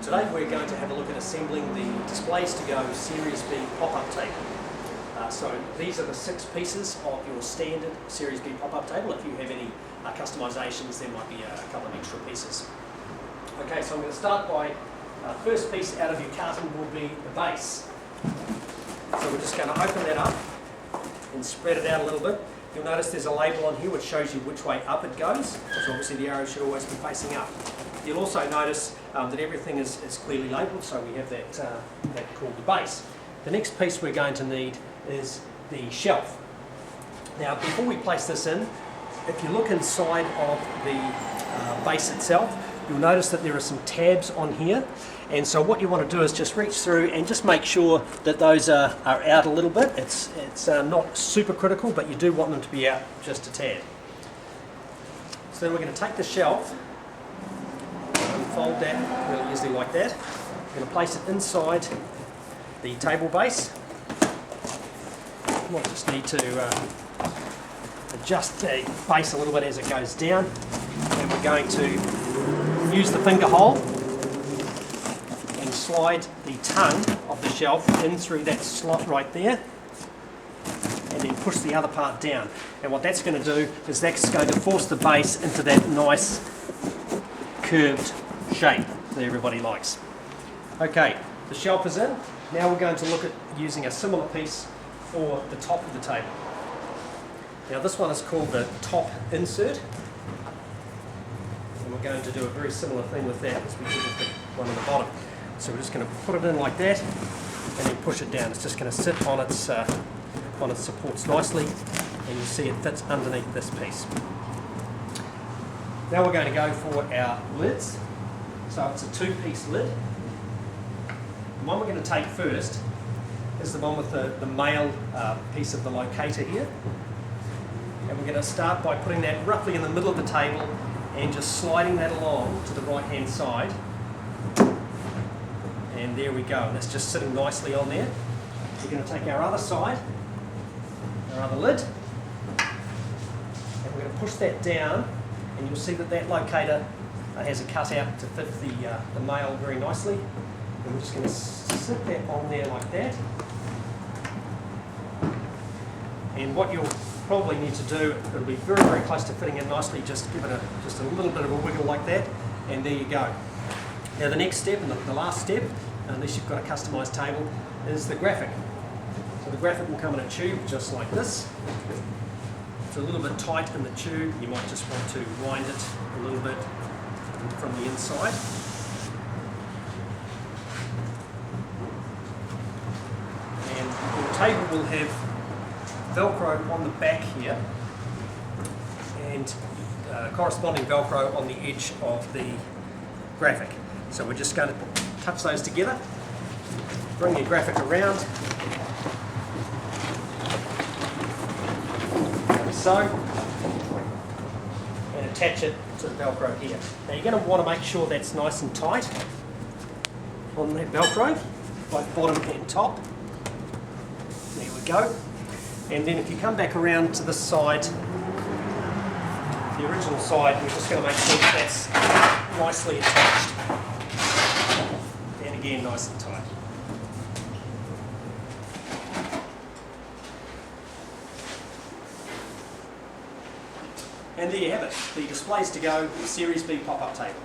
Today we're going to have a look at assembling the Displays to Go Series B pop-up table. So these are the 6 pieces of your standard Series B pop-up table. If you have any customisations, there might be a couple of extra pieces. Okay, so I'm going to start by, first piece out of your carton will be the base. So we're just going to open that up and spread it out a little bit. You'll notice there's a label on here which shows you which way up it goes, so obviously the arrow should always be facing up. You'll also notice that everything is clearly labelled, so we have that called the base. The next piece we're going to need is the shelf. Now before we place this in, if you look inside of the base itself, you'll notice that there are some tabs on here, and so what you want to do is just reach through and just make sure that those are out a little bit. It's not super critical, but you do want them to be out just a tad. So then we're going to take the shelf, fold that really easily like that. We're going to place it inside the table base. You might just need to adjust the base a little bit as it goes down, and we're going to use the finger hole and slide the tongue of the shelf in through that slot right there, and then push the other part down. And what that's going to do is that's going to force the base into that nice curved shape that everybody likes. Okay, the shelf is in. Now we're going to look at using a similar piece for the top of the table. Now this one is called the top insert, and we're going to do a very similar thing with that as we did with the one on the bottom. So we're just going to put it in like that and then push it down. It's just going to sit on its supports nicely, and you see it fits underneath this piece. Now we're going to go for our lids. So it's a 2-piece lid. The one we're going to take first is the one with the male piece of the locator here. And we're going to start by putting that roughly in the middle of the table and just sliding that along to the right hand side. And there we go, and that's just sitting nicely on there. We're going to take our other side, our other lid, and we're going to push that down, and you'll see that that locator has a cutout to fit the male very nicely. And we're just going to sit that on there like that. And what you'll probably need to do, it'll be very, very close to fitting in nicely, just give it just a little bit of a wiggle like that, and there you go. Now the next step, and the last step, unless you've got a customised table, is the graphic. So the graphic will come in a tube just like this. It's a little bit tight in the tube. You might just want to wind it a little bit from the inside. And your table will have velcro on the back here and corresponding velcro on the edge of the graphic. So we're just going to touch those together, bring your graphic around, like so, and attach it to the velcro here. Now you're going to want to make sure that's nice and tight on that velcro, both bottom and top. There we go. And then if you come back around to this side, the original side, we're just going to make sure that that's nicely attached. And again, nice and tight. And there you have it, the Displays to Go Series B pop-up table.